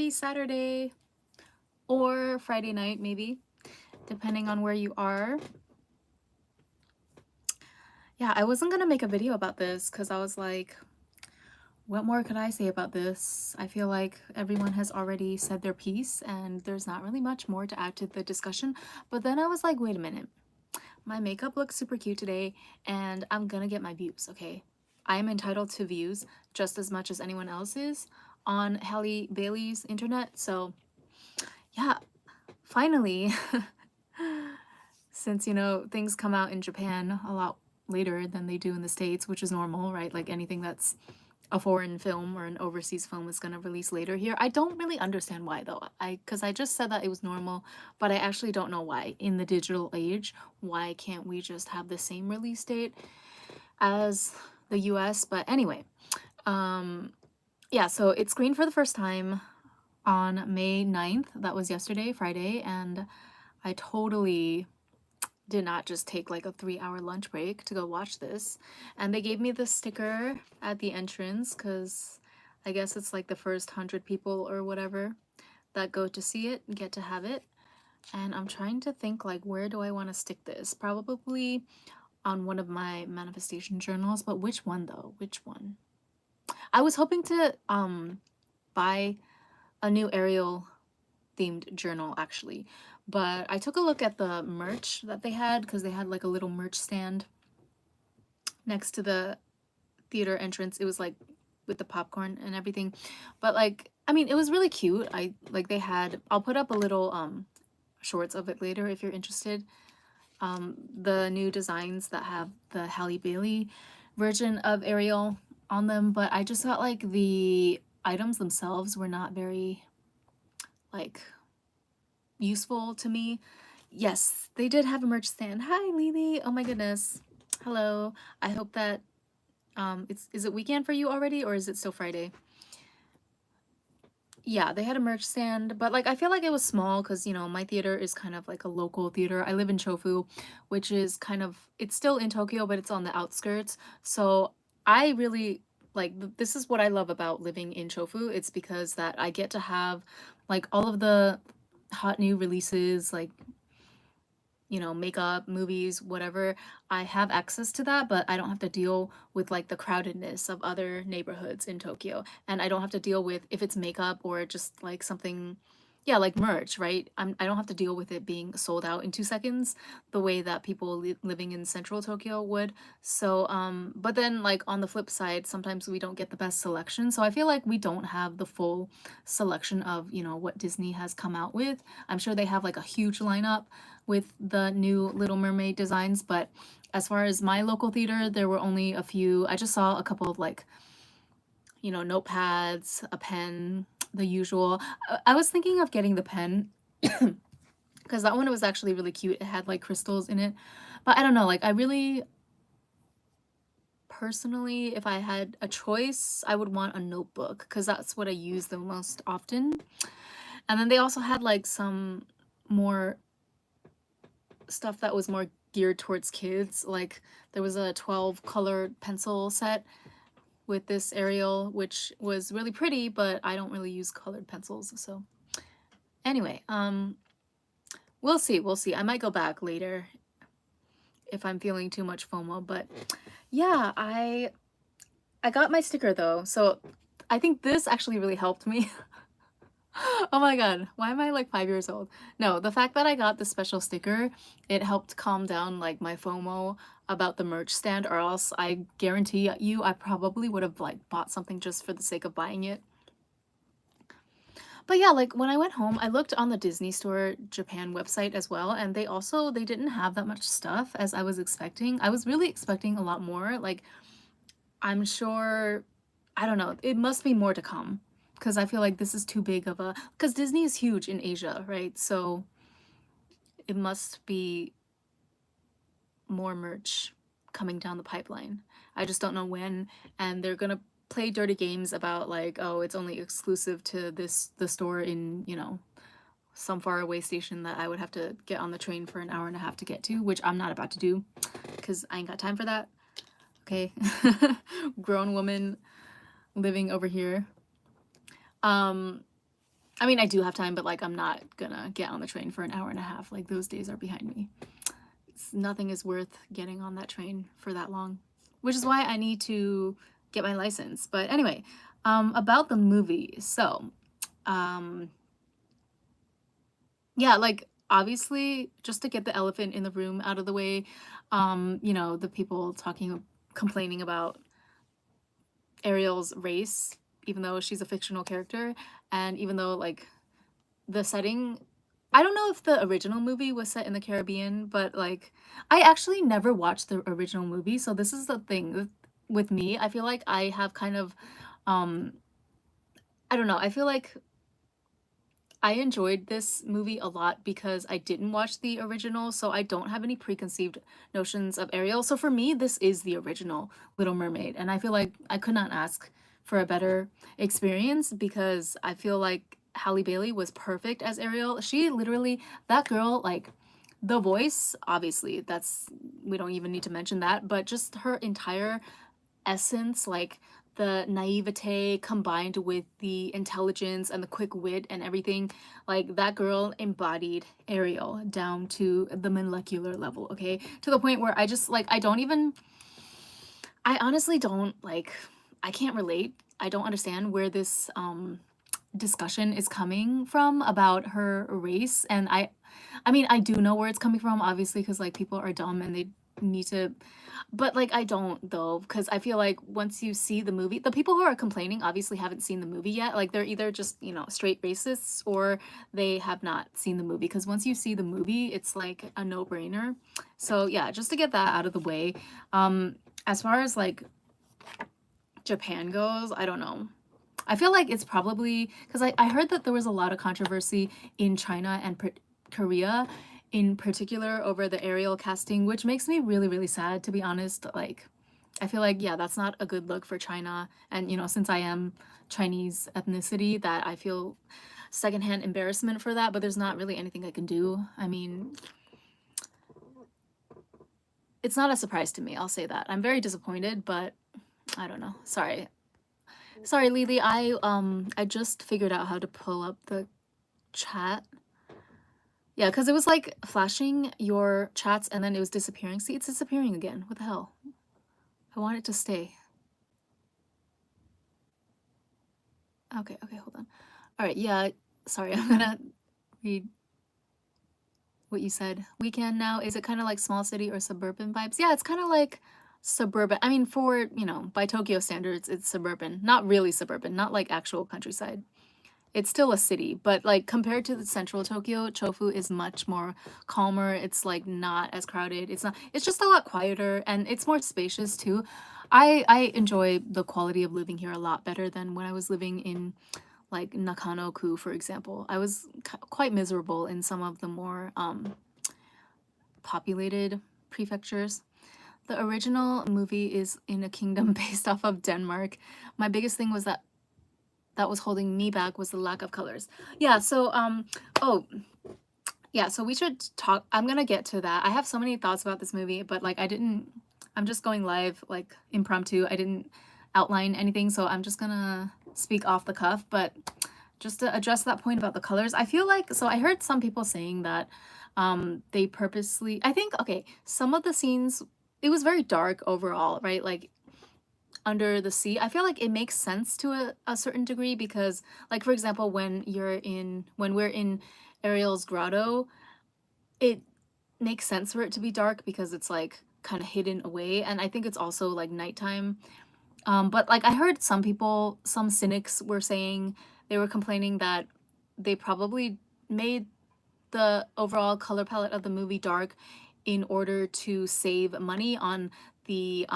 happy Saturday or Friday night, maybe, depending on where you are. Yeah, I wasn't gonna make a video about this because I was like, what more could I say about this? I feel like everyone has already said their piece and there's not really much more to add to the discussion. But then I was like, wait a minute. My makeup looks super cute today and I'm gonna get my views, okay? I am entitled to views just as much as anyone else is on Halle Bailey's internet. So yeah, finally, since, you know, things come out in Japan a lot later than they do in the States, which is normal, right? Like anything that's a foreign film or an overseas film is going to release later here. I don't really understand why though. Because I just said that it was normal, but I actually don't know why. In the digital age, why can't we just have the same release date as the US? But anyway, yeah, so it screened for the first time on May 9th. That was yesterday, Friday, and I totally did not just take like a 3-hour lunch break to go watch this. And they gave me the sticker at the entrance because I guess it's like the first 100 people or whatever that go to see it get to have it. And I'm trying to think like, where do I want to stick this? Probably on one of my manifestation journals, but which one though? Which one? I was hoping to buy a new Ariel themed journal actually, but I took a look at the merch that they had because they had like a little merch stand next to the theater entrance. It was like with the popcorn and everything, but like, I mean, it was really cute. I like, they had, I'll put up a little shorts of it later if you're interested. The new designs that have the Halle Bailey version of Ariel on them, but I just felt like the items themselves were not very like useful to me. Yes, they did have a merch stand. Hi, Lily. Oh my goodness. Hello. I hope that is it weekend for you already or is it still Friday? Yeah, they had a merch stand, but like I feel like it was small because, you know, my theater is kind of like a local theater. I live in Chofu, which is kind of, it's still in Tokyo, but it's on the outskirts. So I really like this is what I love about living in Chofu. It's because that I get to have like all of the hot new releases, like, you know, makeup, movies, whatever. I have access to that, but I don't have to deal with like the crowdedness of other neighborhoods in Tokyo. And I don't have to deal with if it's makeup or just like something, yeah, like merch, right? I don't have to deal with it being sold out in 2 seconds the way that people living in central Tokyo would. So, but then like on the flip side, sometimes we don't get the best selection. So I feel like we don't have the full selection of, you know, what Disney has come out with. I'm sure they have like a huge lineup with the new Little Mermaid designs, but as far as my local theater, there were only a few. I just saw a couple of like, you know, notepads, a pen, the usual. I was thinking of getting the pen because that one was actually really cute. It had like crystals in it. But I don't know, like I really personally, if I had a choice, I would want a notebook because that's what I use the most often. And then they also had like some more stuff that was more geared towards kids. Like there was a 12 colored pencil set with this Ariel, which was really pretty, but I don't really use colored pencils. So anyway, we'll see. We'll see. I might go back later if I'm feeling too much FOMO, but yeah, I got my sticker though. So I think this actually really helped me. Oh my god, why am I like 5 years old? No, the fact that I got the special sticker, it helped calm down like my FOMO about the merch stand, or else I guarantee you I probably would have like bought something just for the sake of buying it. But yeah, like when I went home, I looked on the Disney Store Japan website as well, and they didn't have that much stuff as I was expecting. I was really expecting a lot more. Like I'm sure, I don't know, it must be more to come because I feel like this is too big of a, because Disney is huge in Asia, right? So it must be more merch coming down the pipeline. I just don't know when, and they're gonna play dirty games about like, oh, it's only exclusive to the store in, you know, some far away station that I would have to get on the train for an hour and a half to get to, which I'm not about to do because I ain't got time for that. Okay. Grown woman living over here. I mean, I do have time, but like I'm not gonna get on the train for an hour and a half. Like those days are behind me. Nothing is worth getting on that train for that long, which is why I need to get my license. But anyway, about the movie. So, um, yeah, like obviously, just to get the elephant in the room out of the way, you know, the people complaining about Ariel's race, even though she's a fictional character, and even though like the setting, I don't know if the original movie was set in the Caribbean, but like I actually never watched the original movie, so this is the thing with me. I feel like I have kind of um I don't know. I feel like I enjoyed this movie a lot because I didn't watch the original, so I don't have any preconceived notions of Ariel. So for me, this is the original Little Mermaid, and I feel like I could not ask for a better experience because I feel like Halle Bailey was perfect as Ariel. She literally, that girl, like the voice, obviously, that's we don't even need to mention that, but just her entire essence, like the naivete combined with the intelligence and the quick wit and everything, like that girl embodied Ariel down to the molecular level, okay? To the point where I just like I don't even I honestly don't like I can't relate. I don't understand where this discussion is coming from about her race, and I mean I do know where it's coming from, obviously, because like people are dumb and they need to, but like I don't though, because I feel like once you see the movie, the people who are complaining obviously haven't seen the movie yet. Like they're either just, you know, straight racists or they have not seen the movie, because once you see the movie it's like a no-brainer. So yeah, just to get that out of the way, as far as like Japan goes, I don't know. I feel like it's probably because I heard that there was a lot of controversy in China and Korea in particular over the Ariel casting, which makes me really, really sad, to be honest. Like, I feel like, yeah, that's not a good look for China. And, you know, since I am Chinese ethnicity, that I feel secondhand embarrassment for that, but there's not really anything I can do. I mean, it's not a surprise to me, I'll say that. I'm very disappointed, but I don't know. Sorry. Sorry, Lily. I just figured out how to pull up the chat. Yeah, because it was like flashing your chats and then it was disappearing. See, it's disappearing again. What the hell? I want it to stay. Okay, okay, hold on. All right, yeah, sorry, I'm gonna read what you said. Weekend now, is it kind of like small city or suburban vibes? Yeah, it's kind of like suburban. I mean, for, you know, by Tokyo standards, it's suburban. Not really suburban, not like actual countryside. It's still a city, but like compared to the central Tokyo, Chofu is much more calmer. It's like not as crowded. It's just a lot quieter and it's more spacious too. I enjoy the quality of living here a lot better than when I was living in like Nakano-ku, for example. I was quite miserable in some of the more populated prefectures. The original movie is in a kingdom based off of Denmark. My biggest thing was that was holding me back was the lack of colors. Yeah, so oh, yeah, so we should talk. I'm gonna get to that. I have so many thoughts about this movie, but like I'm just going live, like impromptu. I didn't outline anything, so I'm just gonna speak off the cuff. But just to address that point about the colors, I feel like, so I heard some people saying that they purposely, I think, okay, some of the scenes, it was very dark overall, right? Like under the sea, I feel like it makes sense to a certain degree because, like, for example, when we're in Ariel's grotto, it makes sense for it to be dark because it's like kind of hidden away, and I think it's also like nighttime. But like I heard some people, some cynics were saying, they were complaining that they probably made the overall color palette of the movie dark in order to save money on the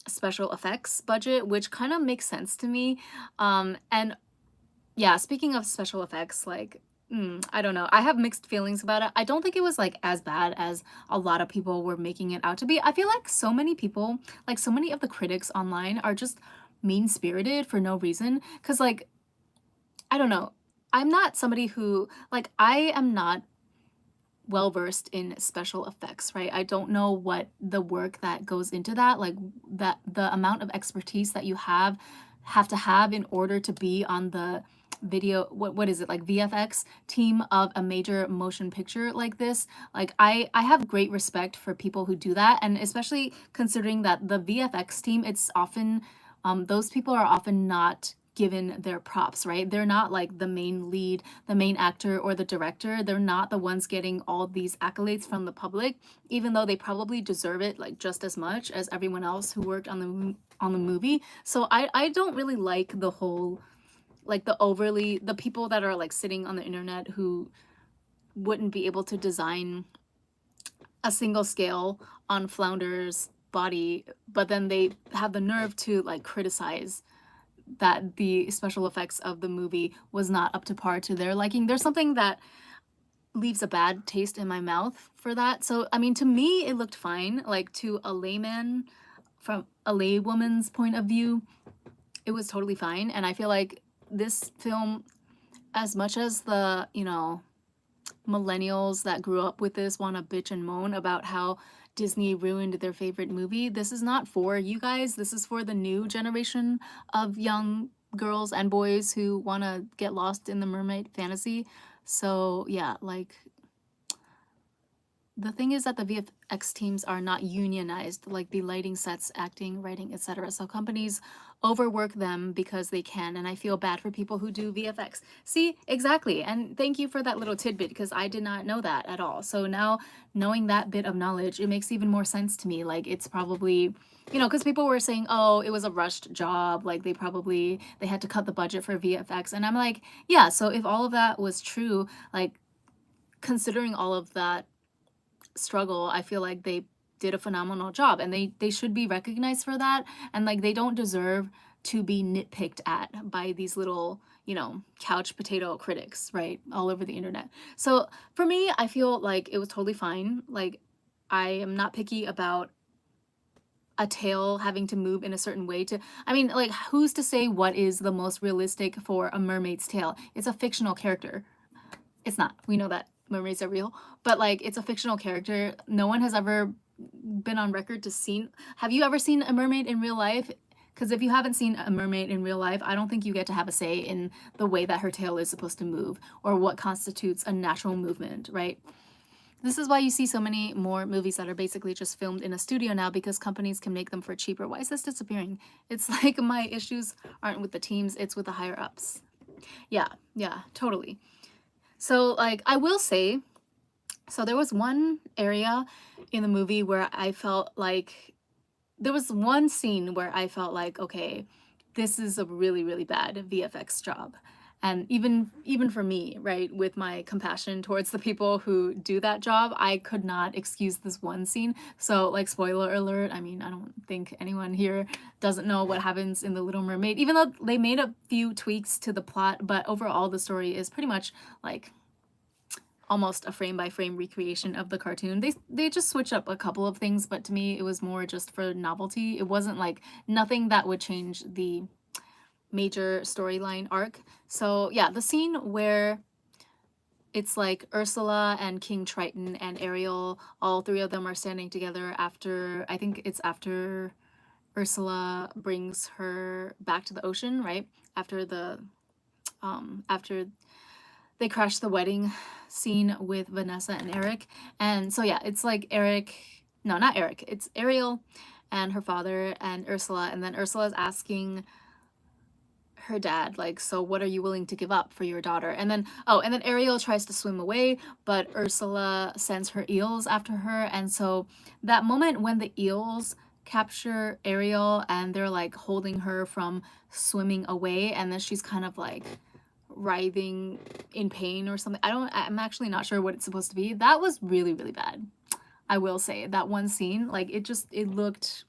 special effects budget, which kind of makes sense to me. And yeah, speaking of special effects, like, I don't know. I have mixed feelings about it. I don't think it was like as bad as a lot of people were making it out to be. I feel like so many people, like so many of the critics online are just mean-spirited for no reason. Cause like, I don't know. I'm not somebody who, like, I am not well versed in special effects, right? I don't know what the work that goes into that, like that the amount of expertise that you have to have in order to be on the video, what is it, like VFX team of a major motion picture like this. Like I have great respect for people who do that, and especially considering that the VFX team, it's often those people are often not given their props, right? They're not like the main lead, the main actor, or the director. They're not the ones getting all these accolades from the public, even though they probably deserve it like just as much as everyone else who worked on the movie. So I don't really like the whole, like the people that are like sitting on the internet who wouldn't be able to design a single scale on Flounder's body, but then they have the nerve to like criticize that the special effects of the movie was not up to par to their liking. There's something that leaves a bad taste in my mouth for that. So I mean, to me it looked fine. Like, to a layman, from a laywoman's point of view, it was totally fine. And I feel like this film, as much as the, millennials that grew up with this want to bitch and moan about how Disney ruined their favorite movie, this is not for you guys. This is for the new generation of young girls and boys who want to get lost in the mermaid fantasy. So yeah, like, the thing is that the VFX teams are not unionized, like the lighting sets, acting, writing, etc. So companies overwork them because they can, and I feel bad for people who do VFX. See, exactly. And thank you for that little tidbit, because I did not know that at all. So now, knowing that bit of knowledge, it makes even more sense to me. Like, it's probably, because people were saying, oh, it was a rushed job, like they had to cut the budget for VFX. And I'm like, yeah, so if all of that was true, like, considering all of that struggle, I feel like they did a phenomenal job, and they should be recognized for that. And like, they don't deserve to be nitpicked at by these little, couch potato critics, right, all over the internet. So for me, I feel like it was totally fine. Like, I am not picky about a tail having to move in a certain way to, I mean, like, who's to say what is the most realistic for a mermaid's tail? It's a fictional character. It's not. We know that mermaids are real, but like, it's a fictional character. No one has ever been on record to seen. Have you ever seen a mermaid in real life? Because if you haven't seen a mermaid in real life, I don't think you get to have a say in the way that her tail is supposed to move, or what constitutes a natural movement, right? This is why you see so many more movies that are basically just filmed in a studio now, because companies can make them for cheaper. Why is this disappearing? It's like, my issues aren't with the teams, it's with the higher ups. Yeah, totally. So, like, I will say, so there was one area in the movie where I felt like, there was one scene where I felt like, okay, this is a really, really bad VFX job. And even for me, right, with my compassion towards the people who do that job, I could not excuse this one scene. So, like, spoiler alert, I mean, I don't think anyone here doesn't know what happens in The Little Mermaid, even though they made a few tweaks to the plot, but overall the story is pretty much like almost a frame by frame recreation of the cartoon. They just switch up a couple of things, but to me it was more just for novelty. It wasn't like, nothing that would change the major storyline arc. So yeah, the scene where it's like Ursula and King Triton and Ariel, all three of them are standing together after, I think it's after Ursula brings her back to the ocean, right? After they crash the wedding scene with Vanessa and Eric. And so yeah, it's like not Eric, it's Ariel and her father and Ursula, and then Ursula is asking her dad, like, so what are you willing to give up for your daughter? And then Ariel tries to swim away, but Ursula sends her eels after her. And so that moment when the eels capture Ariel and they're like holding her from swimming away, and then she's kind of like writhing in pain or something. I'm actually not sure what it's supposed to be. That was really, really bad. I will say that one scene, like, it looked,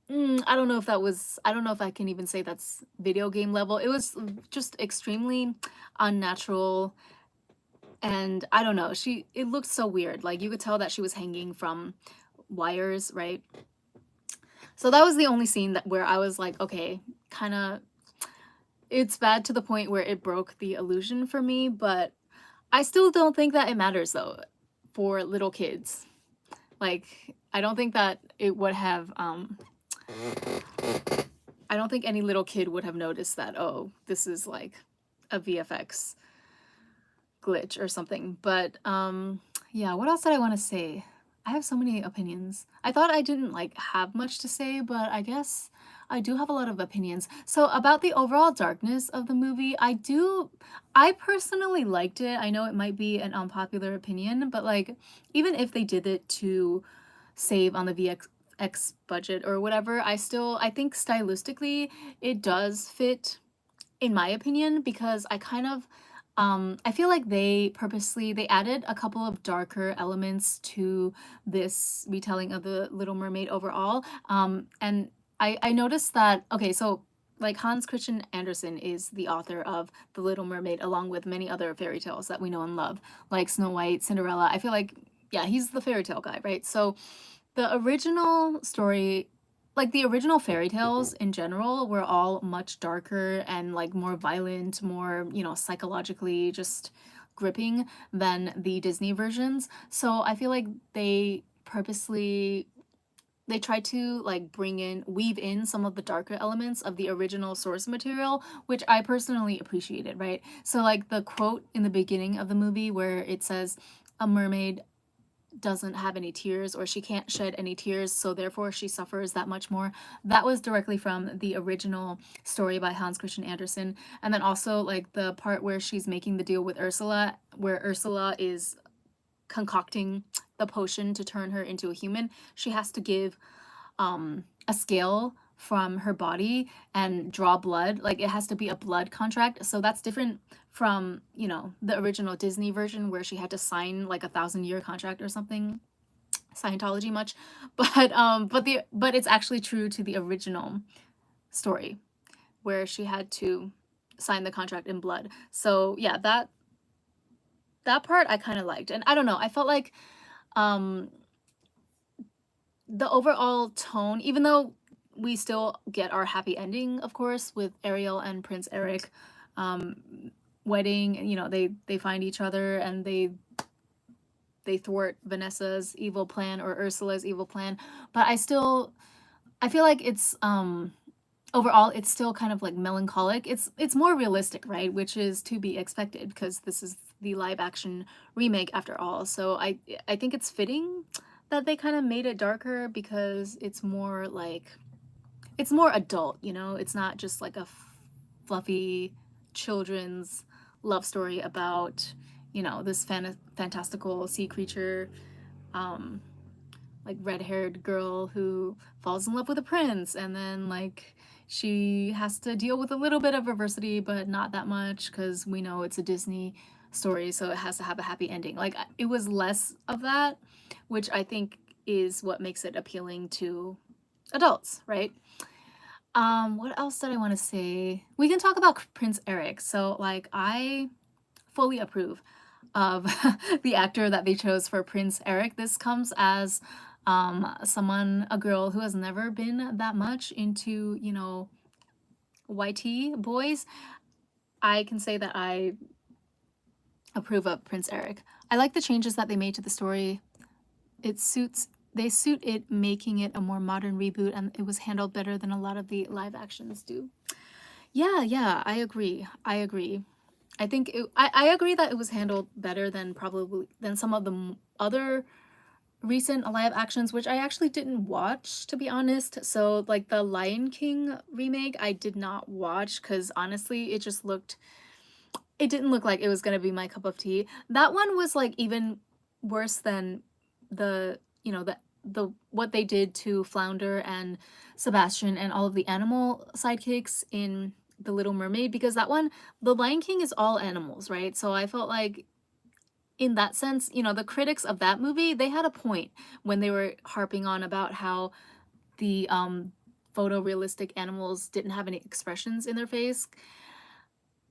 I don't know if I can even say that's video game level. It was just extremely unnatural, and I don't know, it looked so weird. Like, you could tell that she was hanging from wires, right? So that was the only scene where I was like, okay, kind of, it's bad to the point where it broke the illusion for me, but I still don't think that it matters though for little kids. Like, I don't think that it would have, I don't think any little kid would have noticed that, oh, this is like a VFX glitch or something. But yeah, what else did I want to say? I have so many opinions. I thought I didn't like have much to say, but I guess I do have a lot of opinions. So about the overall darkness of the movie, I personally liked it. I know it might be an unpopular opinion, but like even if they did it to save on the VFX budget or whatever, I think stylistically it does fit, in my opinion, because I feel like they added a couple of darker elements to this retelling of the Little Mermaid overall. And I noticed that, okay, so like Hans Christian Andersen is the author of The Little Mermaid, along with many other fairy tales that we know and love, like Snow White, Cinderella. I feel like, yeah, he's the fairy tale guy, right? So the original story, like the original fairy tales in general, were all much darker and like more violent, more, psychologically just gripping than the Disney versions. So I feel like they tried to like weave in some of the darker elements of the original source material, which I personally appreciated, right? So like the quote in the beginning of the movie where it says a mermaid doesn't have any tears, or she can't shed any tears, so therefore she suffers that much more. That was directly from the original story by Hans Christian Andersen. And then also like the part where she's making the deal with Ursula, where Ursula is concocting the potion to turn her into a human. She has to give a scale from her body and draw blood. Like it has to be a blood contract. So that's different from, the original Disney version where she had to sign like 1,000-year contract or something. Scientology much. But it's actually true to the original story where she had to sign the contract in blood. So yeah, that part I kind of liked. And I don't know, I felt like um the overall tone, even though we still get our happy ending, of course, with Ariel and Prince Eric um, wedding, they find each other and they thwart Vanessa's evil plan or Ursula's evil plan. But I feel like it's overall it's still kind of like melancholic. It's more realistic, right? Which is to be expected because this is the live action remake after all. So I think it's fitting that they kind of made it darker because it's more adult, It's not just like a fluffy children's love story about, this fantastical sea creature, like red-haired girl who falls in love with a prince, and then like she has to deal with a little bit of adversity, but not that much because we know it's a Disney story, so it has to have a happy ending. Like it was less of that, which I think is what makes it appealing to adults, right? What else did I want to say? We can talk about Prince Eric. So like I fully approve of the actor that they chose for Prince Eric. This comes as a girl who has never been that much into, YT boys. I can say that I approve of Prince Eric. I like the changes that they made to the story. They suit it, making it a more modern reboot, and it was handled better than a lot of the live actions do. Yeah, I agree. I agree that it was handled better than some of the other recent live actions, which I actually didn't watch, to be honest. So like the Lion King remake, I did not watch because honestly, it didn't look like it was gonna be my cup of tea. That one was like even worse than the what they did to Flounder and Sebastian and all of the animal sidekicks in The Little Mermaid, because The Lion King is all animals, right? So I felt like in that sense, the critics of that movie, they had a point when they were harping on about how the photorealistic animals didn't have any expressions in their face.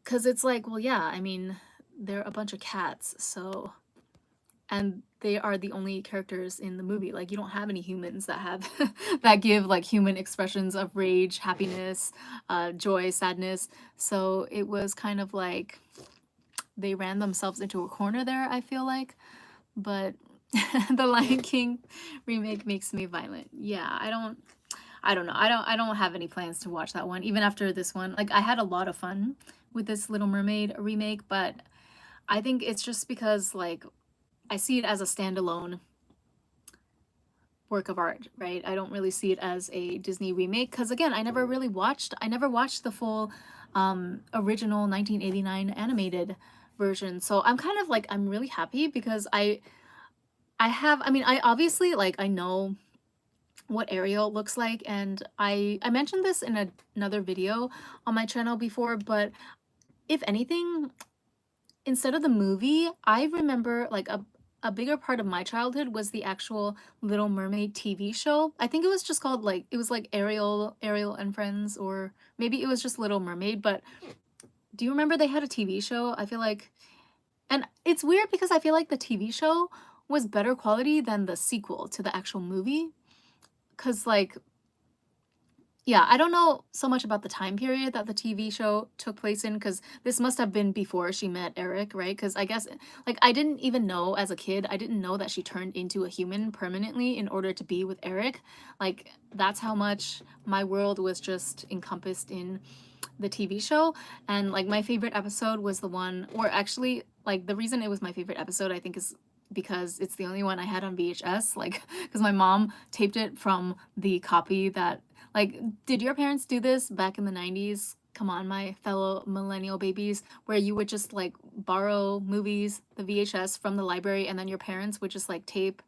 Because it's like, well, yeah, I mean, they're a bunch of cats, so, and they are the only characters in the movie. Like, you don't have any humans that have that give like human expressions of rage, happiness, joy, sadness. So it was kind of like they ran themselves into a corner there, I feel like. But the Lion King remake makes me violent. Yeah, I don't know. I don't have any plans to watch that one even after this one. Like I had a lot of fun with this Little Mermaid remake, but I think it's just because like I see it as a standalone work of art, right? I don't really see it as a Disney remake because again, I never watched the full original 1989 animated version. So I'm kind of like I'm really happy because I mean, I obviously like I know what Ariel looks like, and I mentioned this in another video on my channel before, but if anything, instead of the movie, I remember like a bigger part of my childhood was the actual Little Mermaid TV show. I think it was just called like it was like Ariel and Friends, or maybe it was just Little Mermaid, but do you remember they had a TV show? I feel like, and it's weird because I feel like the TV show was better quality than the sequel to the actual movie. Cause like yeah, I don't know so much about the time period that the TV show took place in because this must have been before she met Eric, right? Because I guess, like, I didn't even know as a kid, I didn't know that she turned into a human permanently in order to be with Eric. Like, that's how much my world was just encompassed in the TV show. And, like, my favorite episode was the one, or actually, like, the reason it was my favorite episode, I think, is because it's the only one I had on VHS, like, because my mom taped it from the copy that like, did your parents do this back in the 90s? Come on, my fellow millennial babies, where you would just like borrow movies, the VHS from the library, and then your parents would just like tape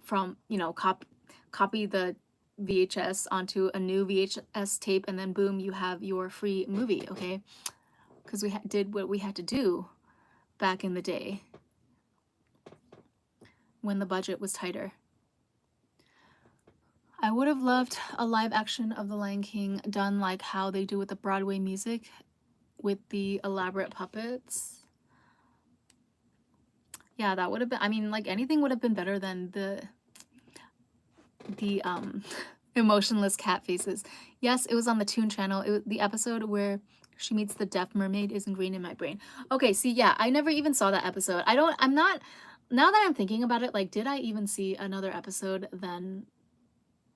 from, you know, copy the VHS onto a new VHS tape, and then boom, you have your free movie, okay? Because we did what we had to do back in the day when the budget was tighter. I would have loved a live action of The Lion King done like how they do with the Broadway music with the elaborate puppets. Yeah, that would have been, I mean, like anything would have been better than the emotionless cat faces. Yes, it was on the Toon Channel. The episode where she meets the deaf mermaid is ingrained in my brain. Okay, see, yeah, I never even saw that episode. I'm not, now that I'm thinking about it, like, did I even see another episode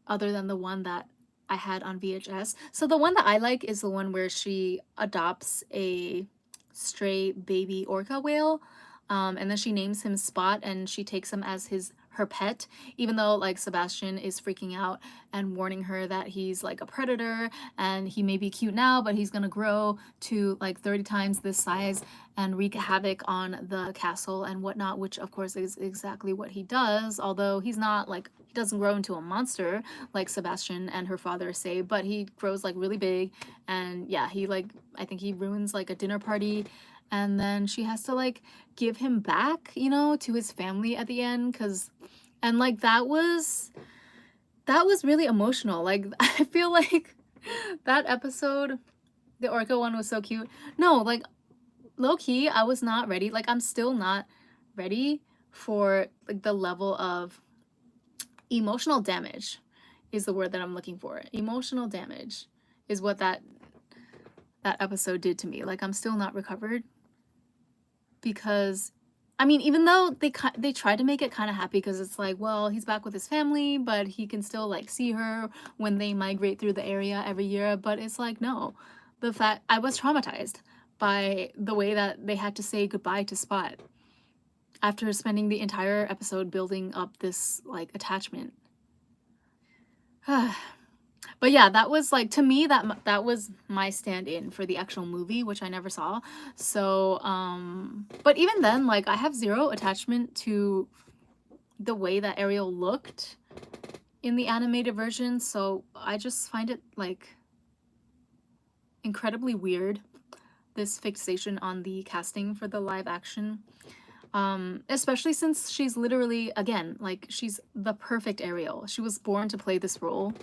other than the one that I had on VHS? So the one that I like is the one where she adopts a stray baby orca whale, and then she names him Spot, and she takes him as her pet, even though like Sebastian is freaking out and warning her that he's like a predator and he may be cute now, but he's gonna grow to like 30 times this size and wreak havoc on the castle and whatnot, which of course is exactly what he does, although he's not like, he doesn't grow into a monster like Sebastian and her father say, but he grows like really big. And yeah, he like, I think he ruins like a dinner party, and then she has to like give him back, you know, to his family at the end. And like that was really emotional. Like I feel like that episode, the orca one, was so cute. No, like low-key, I was not ready. Like I'm still not ready for like the level of emotional damage is the word that I'm looking for. Emotional damage is what that episode did to me. Like I'm still not recovered, because I mean, even though they tried to make it kind of happy, because it's like, well, he's back with his family, but he can still like see her when they migrate through the area every year. But it's like, no, the fact I was traumatized by the way that they had to say goodbye to Spot after spending the entire episode building up this like attachment. But yeah, that was like, to me, that was my stand-in for the actual movie, which I never saw. So but even then, like I have zero attachment to the way that Ariel looked in the animated version, so I just find it like incredibly weird, this fixation on the casting for the live action, especially since she's literally, again, like she's the perfect Ariel. She was born to play this role.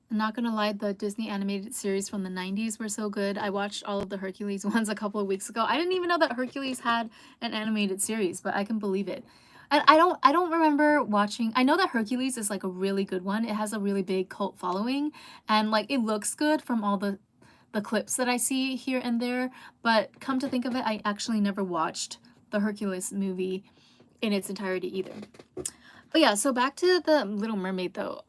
I'm not gonna lie, the Disney animated series from the 90s were so good. I watched all of the Hercules ones a couple of weeks ago. I didn't even know that Hercules had an animated series, but I can believe it. And I don't remember watching. I know that Hercules is like a really good one. It has a really big cult following, and like it looks good from all the clips that I see here and there, but come to think of it, I actually never watched the Hercules movie in its entirety either. Oh yeah, so back to the Little Mermaid though.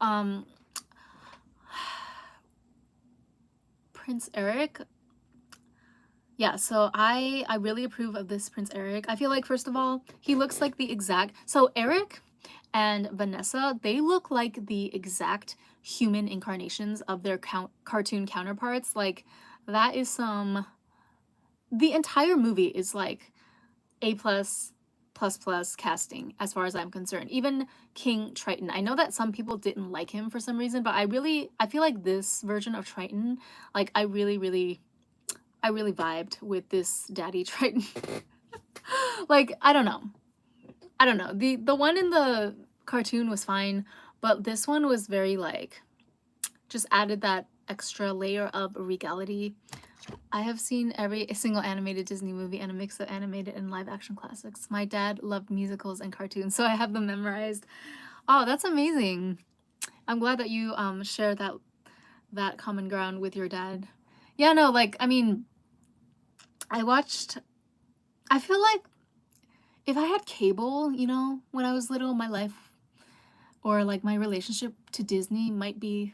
Prince Eric. Yeah, so I really approve of this Prince Eric. I feel like first of all, he looks like the exact. So Eric and Vanessa, they look like the exact human incarnations of their cartoon counterparts. Like that is some. The entire movie is like A plus casting as far as I'm concerned. Even King Triton. I know that some people didn't like him for some reason, but I feel like this version of Triton, like I really vibed with this Daddy Triton. Like, I don't know. I don't know. The one in the cartoon was fine, but this one was very like just added that extra layer of regality. I have seen every single animated Disney movie and a mix of animated and live action classics. My dad loved musicals and cartoons, so I have them memorized. Oh, that's amazing. I'm glad that you share that common ground with your dad. Yeah, no, like I mean, I feel like if I had cable, you know, when I was little, my life or like my relationship to Disney might be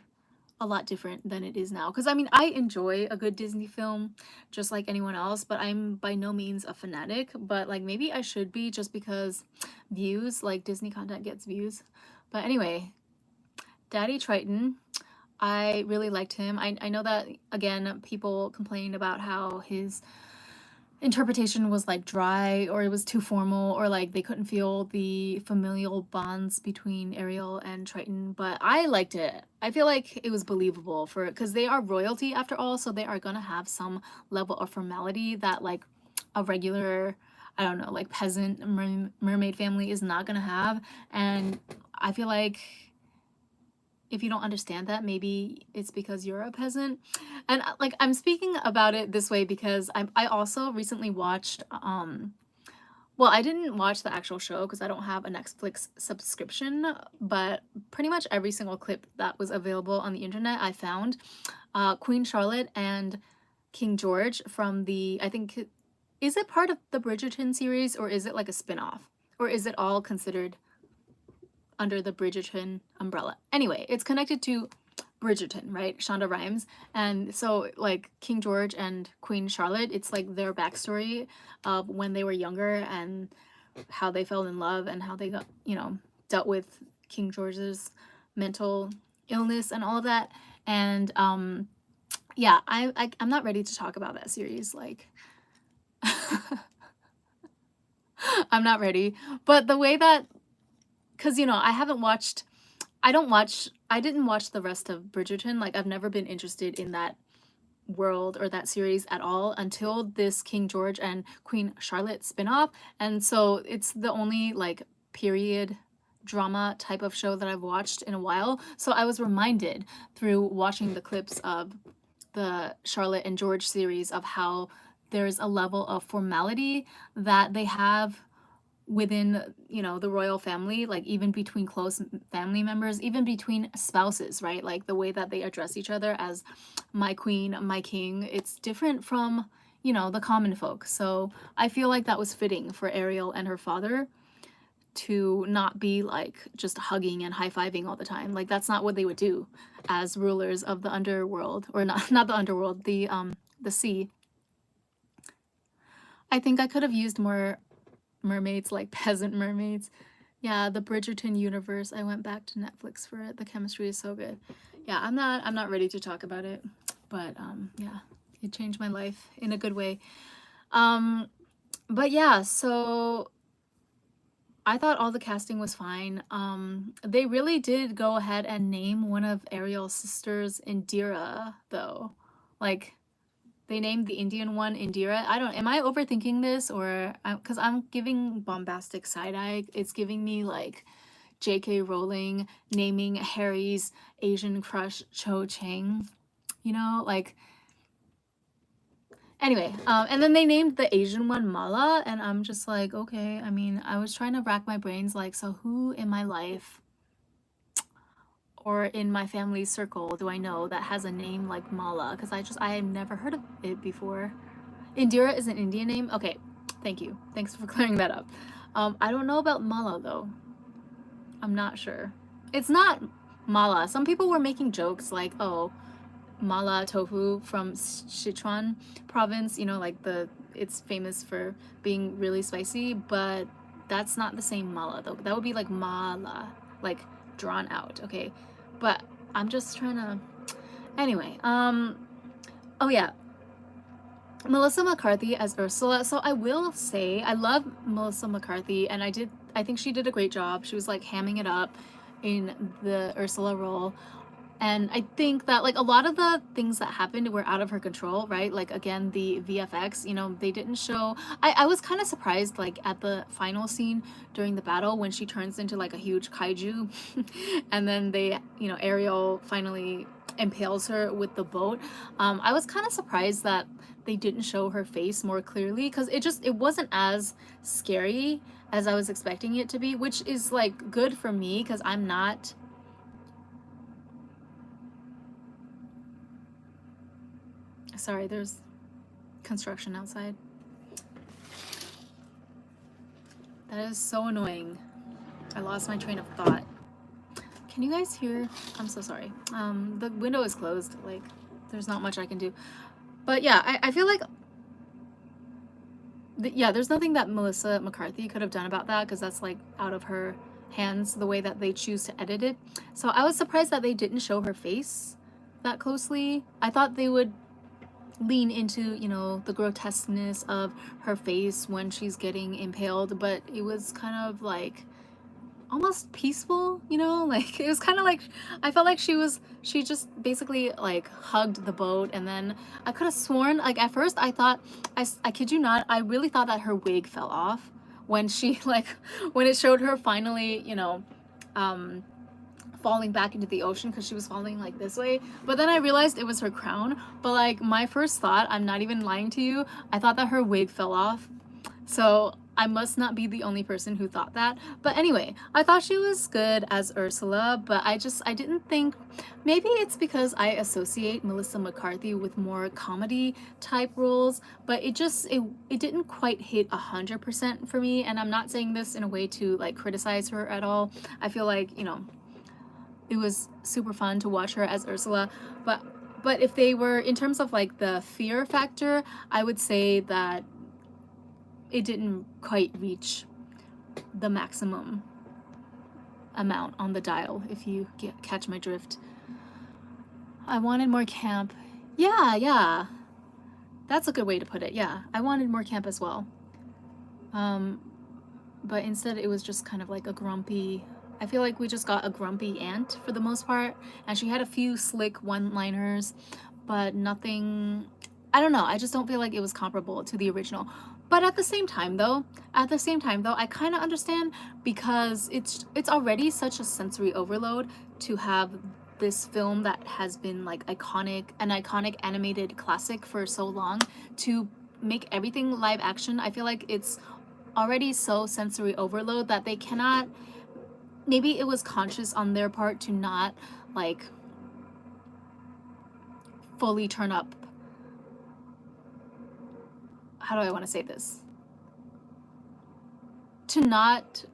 a lot different than it is now. Because I mean, I enjoy a good Disney film just like anyone else, but I'm by no means a fanatic. But like maybe I should be just because views, like Disney content gets views. But anyway, Daddy Triton, I really liked him. I know that, again, people complained about how his interpretation was like dry or it was too formal or like they couldn't feel the familial bonds between Ariel and Triton, but I liked it. I feel like it was believable for because they are royalty after all, so they are gonna have some level of formality that like a regular, I don't know, like peasant mermaid family is not gonna have. And I feel like if you don't understand that, maybe it's because you're a peasant. And like I'm speaking about it this way because I also recently watched well, I didn't watch the actual show because I don't have a Netflix subscription, but pretty much every single clip that was available on the internet I found. Queen Charlotte and King George from the, I think, is it part of the Bridgerton series or is it like a spin-off? Or is it all considered under the Bridgerton umbrella? Anyway, it's connected to Bridgerton, right? Shonda Rhimes. And so, like, King George and Queen Charlotte, it's like their backstory of when they were younger and how they fell in love and how they got, you know, dealt with King George's mental illness and all of that. And yeah, I'm not ready to talk about that series. Like, I'm not ready. But the way that, because, you know, I didn't watch the rest of Bridgerton. Like, I've never been interested in that world or that series at all until this King George and Queen Charlotte spinoff. And so it's the only like period drama type of show that I've watched in a while. So I was reminded through watching the clips of the Charlotte and George series of how there's a level of formality that they have within, you know, the royal family, like even between close family members, even between spouses, right? Like the way that they address each other as my queen, my king, it's different from, you know, the common folk. So I feel like that was fitting for Ariel and her father to not be like just hugging and high-fiving all the time. Like that's not what they would do as rulers of the underworld, or not the underworld, the sea. I think I could have used more mermaids, like peasant mermaids. Yeah, the Bridgerton universe. I went back to Netflix for it. The chemistry is so good. Yeah, I'm not ready to talk about it, but yeah, it changed my life in a good way. But yeah, so I thought all the casting was fine. They really did go ahead and name one of Ariel's sisters Indira, though. Like, they named the Indian one Indira. I don't, am I overthinking this or, because I'm giving bombastic side eye. It's giving me like J.K. Rowling naming Harry's Asian crush Cho Chang, you know, like, anyway, and then they named the Asian one Mala, and I'm just like, okay, I mean, I was trying to rack my brains, like, so who in my life or in my family circle do I know that has a name like Mala? Because I have never heard of it before. Indira is an Indian name? Okay, thank you. Thanks for clearing that up. I don't know about Mala, though. I'm not sure. It's not mala. Some people were making jokes like, oh, mala tofu from Sichuan province, you know, like it's famous for being really spicy, but that's not the same mala though. That would be like mala, like drawn out, okay? But I'm just trying to anyway, oh yeah, Melissa McCarthy as Ursula. So I will say I love Melissa McCarthy, and I think she did a great job. She was like hamming it up in the Ursula role. And I think that like a lot of the things that happened were out of her control, right? Like again, the VFX, you know, they didn't show. I was kind of surprised like at the final scene during the battle when she turns into like a huge kaiju and then Ariel finally impales her with the boat. I was kind of surprised that they didn't show her face more clearly because it wasn't as scary as I was expecting it to be, which is like good for me because I'm not. Sorry, there's construction outside. That is so annoying. I lost my train of thought. Can you guys hear? I'm so sorry. The window is closed. Like, there's not much I can do. But yeah, I feel like yeah, there's nothing that Melissa McCarthy could have done about that because that's like out of her hands the way that they choose to edit it. So I was surprised that they didn't show her face that closely. I thought they would lean into, you know, the grotesqueness of her face when she's getting impaled, but it was kind of like almost peaceful, you know, like it was kind of like I felt like she just basically like hugged the boat, and then I could have sworn like at first I thought I kid you not, I really thought that her wig fell off when she like when it showed her finally, you know, falling back into the ocean because she was falling like this way, but then I realized it was her crown. But like my first thought, I'm not even lying to you, I thought that her wig fell off. So I must not be the only person who thought that. But anyway, I thought she was good as Ursula, but I didn't think, maybe it's because I associate Melissa McCarthy with more comedy type roles, but it didn't quite hit 100% for me. And I'm not saying this in a way to like criticize her at all. I feel like, you know, it was super fun to watch her as Ursula, but if they were in terms of like the fear factor, I would say that it didn't quite reach the maximum amount on the dial, if you catch my drift. I wanted more camp. Yeah, that's a good way to put it. Yeah, I wanted more camp as well, but instead it was just kind of like a grumpy, I feel like we just got a grumpy aunt for the most part, and she had a few slick one-liners, but nothing, I don't know, I just don't feel like it was comparable to the original. But at the same time though, I kind of understand, because it's already such a sensory overload to have this film that has been like an iconic animated classic for so long, to make everything live action. I feel like it's already so sensory overload that they cannot, maybe it was conscious on their part to not like fully turn up, how do I want to say this, to not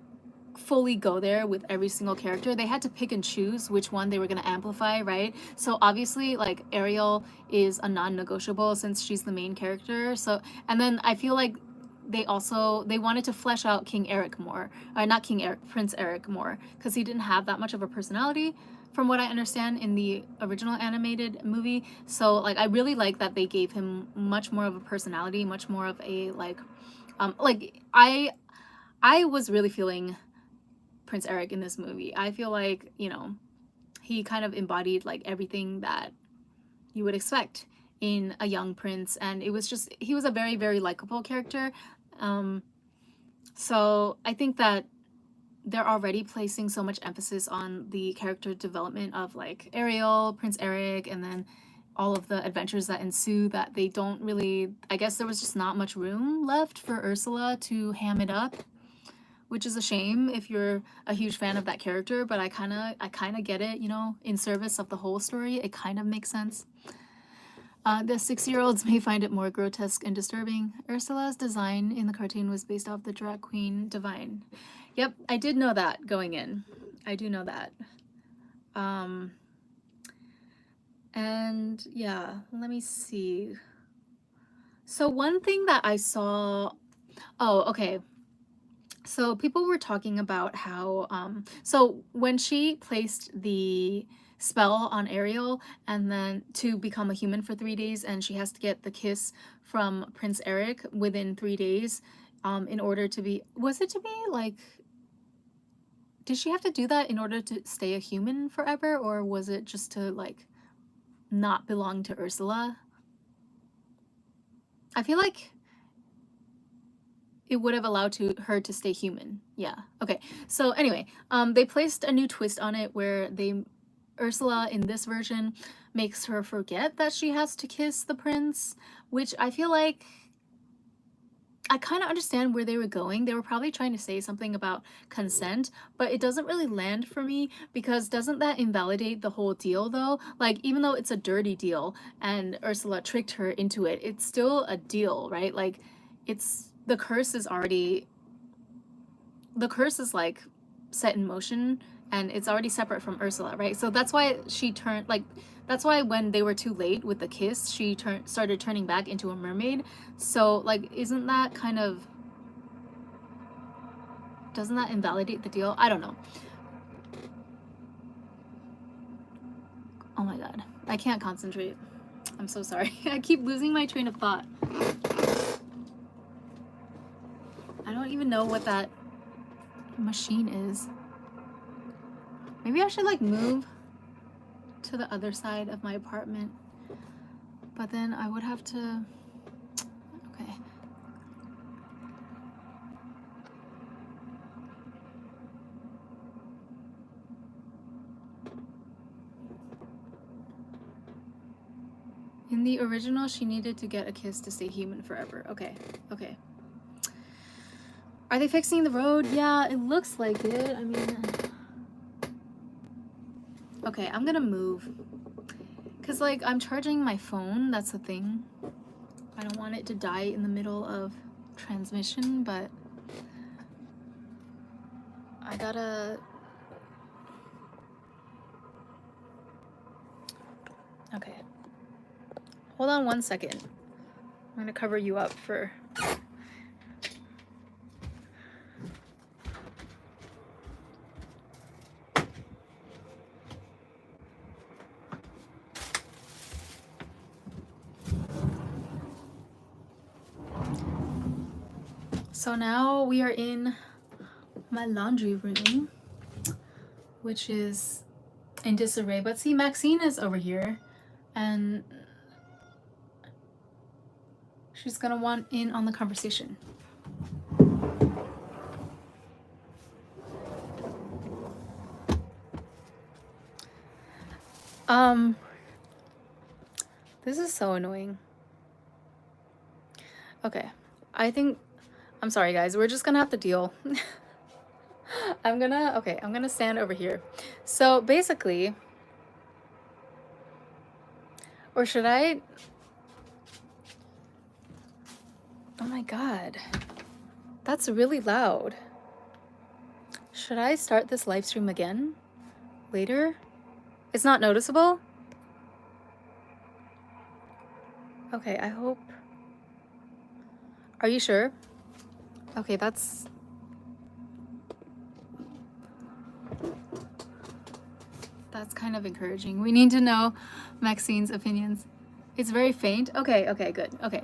fully go there with every single character. They had to pick and choose which one they were going to amplify, right? So obviously like Ariel is a non-negotiable since she's the main character. So, and then I feel like they wanted to flesh out King Eric more, or not King Eric, Prince Eric more, because he didn't have that much of a personality from what I understand in the original animated movie. So like I really like that they gave him much more of a personality, much more of a like I was really feeling Prince Eric in this movie. I feel like, you know, he kind of embodied like everything that you would expect in a young prince, and it was just, he was a very, very likable character. So I think that they're already placing so much emphasis on the character development of like Ariel, Prince Eric, and then all of the adventures that ensue, that they don't really, I guess there was just not much room left for Ursula to ham it up, which is a shame if you're a huge fan of that character, but I kind of get it, you know, in service of the whole story, it kind of makes sense. The 6-year-olds may find it more grotesque and disturbing. Ursula's design in the cartoon was based off the drag queen Divine. Yep, I did know that going in. I do know that. Um, and yeah, let me see. So one thing that I saw, oh, okay. So people were talking about how, so when she placed the spell on Ariel and then to become a human for 3 days, and she has to get the kiss from Prince Eric within 3 days, in order to be, was it to be like, did she have to do that in order to stay a human forever, or was it just to like not belong to Ursula? I feel like it would have allowed her to stay human. Yeah. Okay. So anyway, they placed a new twist on it where Ursula in this version makes her forget that she has to kiss the prince, which I feel like I kind of understand where they were going. They were probably trying to say something about consent, but it doesn't really land for me because doesn't that invalidate the whole deal though? Like, even though it's a dirty deal and Ursula tricked her into it, it's still a deal, right? Like, it's the curse is like set in motion and it's already separate from Ursula, right? So that's why she turned like that's why when they were too late with the kiss, she started turning back into a mermaid. So like isn't that kind of doesn't that invalidate the deal? I don't know. Oh my god. I can't concentrate. I'm so sorry. I keep losing my train of thought. I don't even know what that machine is. Maybe I should like move to the other side of my apartment. But then I would have to... Okay. In the original, she needed to get a kiss to stay human forever. Okay. Okay. Are they fixing the road? Yeah, it looks like it. I mean... Okay, I'm gonna move. Because, like, I'm charging my phone. That's the thing. I don't want it to die in the middle of transmission, but... I gotta... Okay. Hold on 1 second. I'm gonna cover you up for... So now we are in my laundry room, which is in disarray. But see, Maxine is over here, and she's gonna want in on the conversation. This is so annoying. Okay, I think, I'm sorry guys, we're just gonna have to deal. I'm gonna stand over here. So basically, or should I, oh my god, that's really loud. Should I start this live stream again later? It's not noticeable? Okay, I hope. Are you sure? Okay, that's kind of encouraging. We need to know Maxine's opinions. It's very faint. Okay, okay, good. Okay.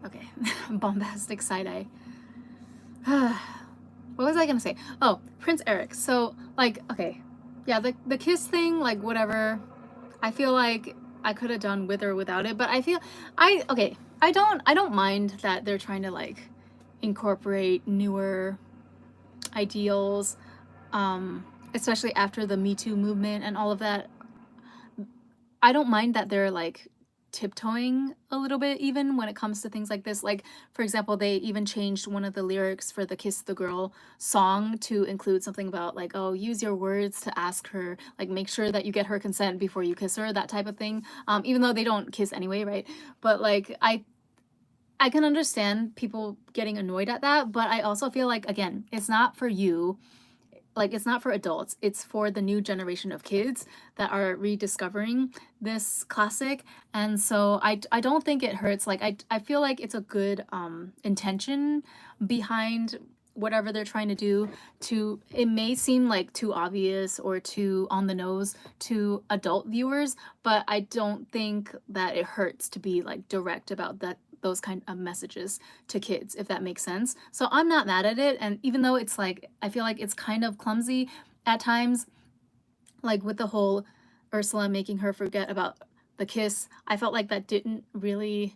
Okay. Bombastic side-eye. What was I gonna say? Oh, Prince Eric. So, like, okay. Yeah, the kiss thing, like, whatever. I feel like I could have done with or without it, but I don't mind that they're trying to, like, incorporate newer ideals, especially after the Me Too movement and all of that. I don't mind that they're like tiptoeing a little bit even when it comes to things like this. Like, for example, they even changed one of the lyrics for the Kiss the Girl song to include something about like, oh, use your words to ask her, like make sure that you get her consent before you kiss her, that type of thing. Even though they don't kiss anyway, right? But like I can understand people getting annoyed at that, but I also feel like, again, it's not for you. Like, it's not for adults. It's for the new generation of kids that are rediscovering this classic. And so I don't think it hurts. Like, I feel like it's a good intention behind whatever they're trying to do. To It may seem like too obvious or too on the nose to adult viewers, but I don't think that it hurts to be like direct about that, those kind of messages to kids, if that makes sense. So I'm not mad at it. And even though it's like, I feel like it's kind of clumsy at times, like with the whole Ursula making her forget about the kiss, I felt like that didn't really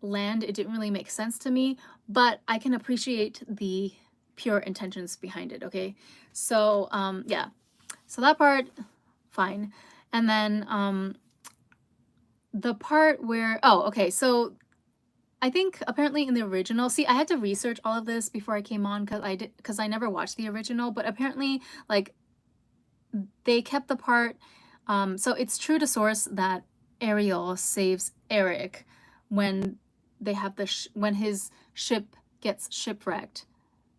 land. It didn't really make sense to me, but I can appreciate the pure intentions behind it, okay? So, yeah. So that part, fine. And then, the part where, oh, okay, so I think apparently in the original, see, I had to research all of this before I came on because I never watched the original, but apparently like they kept the part, so it's true to source that Ariel saves Eric when they have when his ship gets shipwrecked.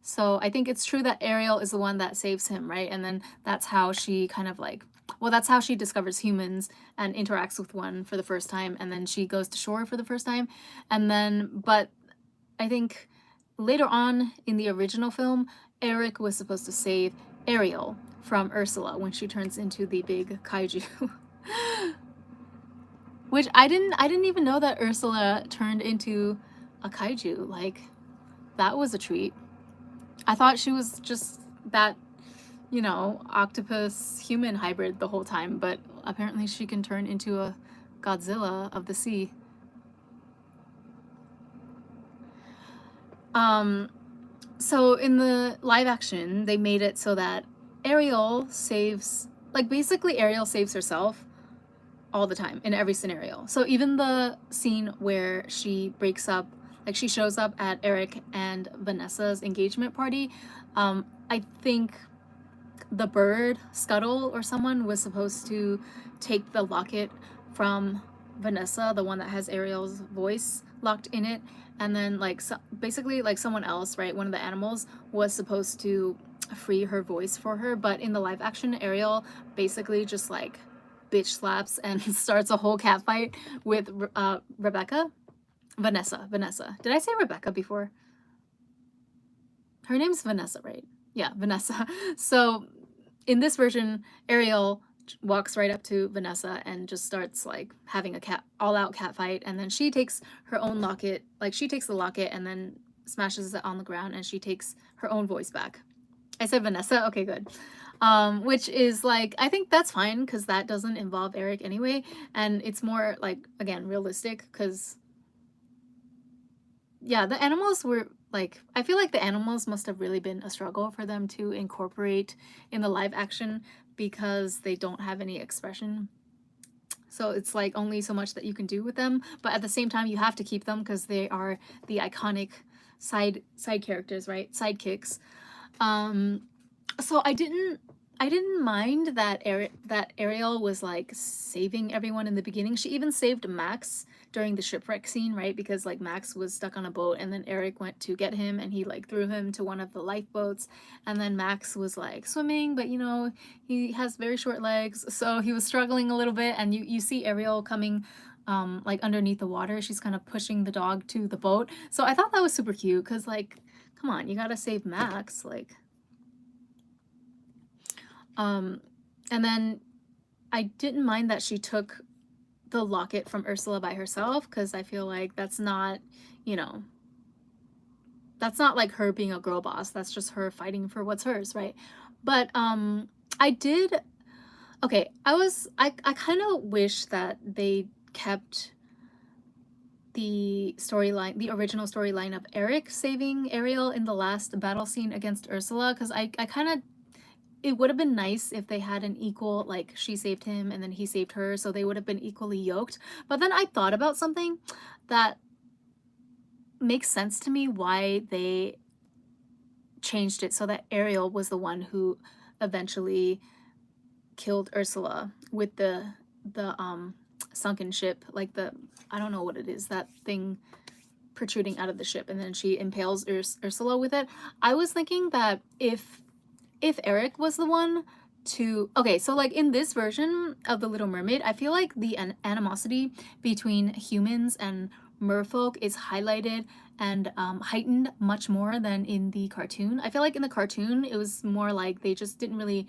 So I think it's true that Ariel is the one that saves him, right? And then that's how she kind of like, well, that's how she discovers humans and interacts with one for the first time, and then she goes to shore for the first time. And then, but I think later on in the original film, Eric was supposed to save Ariel from Ursula when she turns into the big kaiju. Which I didn't even know that Ursula turned into a kaiju. Like, that was a treat. I thought she was just that, you know, octopus human hybrid the whole time, but apparently she can turn into a Godzilla of the sea. So in the live action, they made it so that Ariel saves, like basically Ariel saves herself all the time in every scenario. So even the scene where she breaks up, like she shows up at Eric and Vanessa's engagement party, I think the bird, Scuttle or someone, was supposed to take the locket from Vanessa, the one that has Ariel's voice locked in it, and then like basically like someone else, right, one of the animals was supposed to free her voice for her. But in the live action, Ariel basically just like bitch slaps and starts a whole cat fight with Vanessa. Did I say Rebecca before? Her name's Vanessa, right? Yeah, Vanessa. So in this version, Ariel walks right up to Vanessa and just starts like having a all-out cat fight, and then she takes her own locket, like she takes the locket and then smashes it on the ground, and she takes her own voice back. I said Vanessa, okay, good. Which is like, I think that's fine because that doesn't involve Eric anyway, and it's more like, again, realistic because yeah, the animals were like, I feel like the animals must have really been a struggle for them to incorporate in the live action because they don't have any expression. So it's like only so much that you can do with them, but at the same time you have to keep them because they are the iconic side characters, right? Sidekicks. So I didn't mind that Ariel was like saving everyone in the beginning. She even saved Max during the shipwreck scene, right? Because like Max was stuck on a boat and then Eric went to get him and he like threw him to one of the lifeboats, and then Max was like swimming, but you know, he has very short legs, so he was struggling a little bit, and you see Ariel coming like underneath the water. She's kind of pushing the dog to the boat. So I thought that was super cute because like, come on, you gotta save Max, like. And then I didn't mind that she took the locket from Ursula by herself because I feel like that's not, you know, that's not like her being a girl boss. That's just her fighting for what's hers, right? But I did, okay, I kind of wish that they kept the storyline, the original storyline of Eric saving Ariel in the last battle scene against Ursula, because I kind of, it would have been nice if they had an equal, like she saved him and then he saved her, so they would have been equally yoked. But then I thought about something that makes sense to me why they changed it so that Ariel was the one who eventually killed Ursula with the sunken ship, like the, I don't know what it is, that thing, protruding out of the ship, and then she impales Ursula with it. I was thinking that if Eric was the one to, okay, so like in this version of The Little Mermaid, I feel like the animosity between humans and merfolk is highlighted and heightened much more than in the cartoon. I feel like in the cartoon it was more like they just didn't really,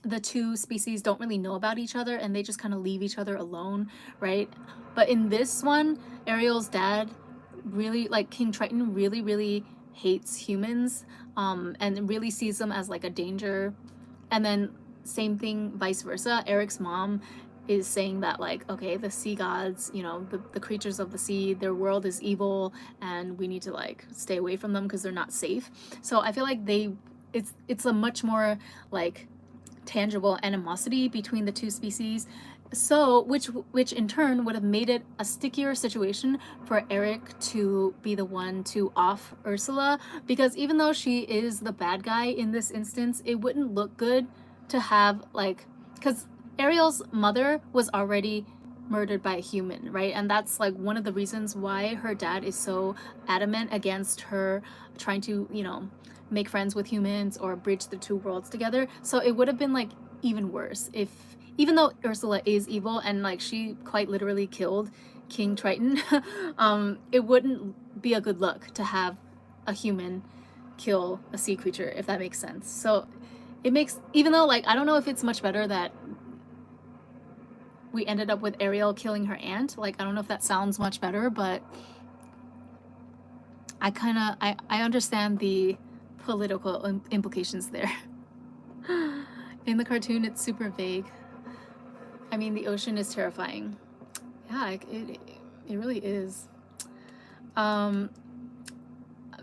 the two species don't really know about each other and they just kind of leave each other alone, right? But in this one, Ariel's dad really, like King Triton, really hates humans, and really sees them as like a danger. And then same thing vice versa. Eric's mom is saying that like, okay, the sea gods, you know, the creatures of the sea, their world is evil and we need to like stay away from them because they're not safe. So I feel like it's a much more like tangible animosity between the two species, so which in turn would have made it a stickier situation for Eric to be the one to off Ursula, because even though she is the bad guy in this instance, it wouldn't look good to have like, because Ariel's mother was already murdered by a human, right? And that's like one of the reasons why her dad is so adamant against her trying to, you know, make friends with humans or bridge the two worlds together. So it would have been like even worse if, even though Ursula is evil and like she quite literally killed King Triton, it wouldn't be a good look to have a human kill a sea creature, if that makes sense. So it makes, even though like I don't know if it's much better that we ended up with Ariel killing her aunt, like I don't know if that sounds much better, but I understand the political implications there. In the cartoon, it's super vague. I mean, the ocean is terrifying. Yeah, it really is. I'm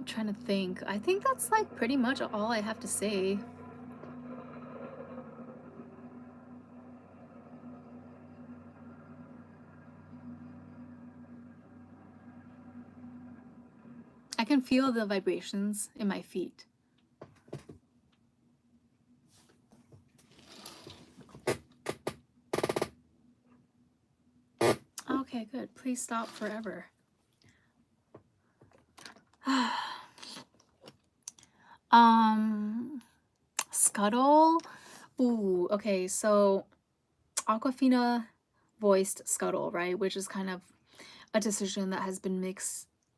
trying to think. I think that's like pretty much all I have to say. I can feel the vibrations in my feet. Okay, good. Please stop forever. Scuttle. Ooh, okay, so Aquafina voiced Scuttle, right? Which is kind of a decision that has been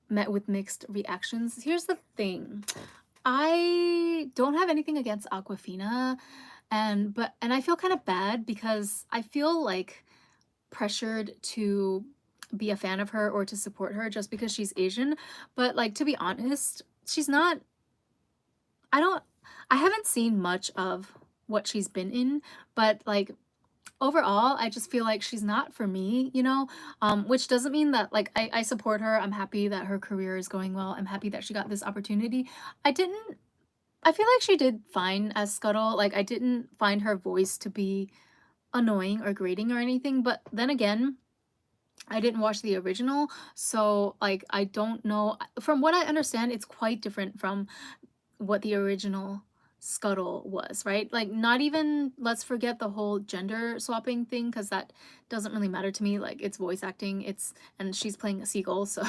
met with mixed reactions. Here's the thing. I don't have anything against Aquafina, and I feel kind of bad because I feel like pressured to be a fan of her or to support her just because she's Asian. But like, to be honest, she's not, I haven't seen much of what she's been in, but like overall I just feel like she's not for me, you know. Which doesn't mean that like I support her. I'm happy that her career is going well. I'm happy that she got this opportunity. I feel like she did fine as Scuttle. Like I didn't find her voice to be annoying or grating or anything, but then again, I didn't watch the original, so like I don't know. From what I understand, it's quite different from what the original Scuttle was, right? Like not even, let's forget the whole gender swapping thing because that doesn't really matter to me. Like it's voice acting, and she's playing a seagull, so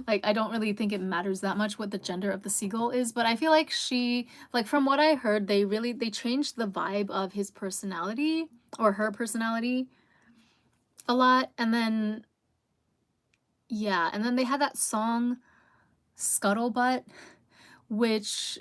like I don't really think it matters that much what the gender of the seagull is. But I feel like she, like from what I heard, they changed the vibe of his personality or her personality a lot. And then yeah, and then they had that song Scuttlebutt, which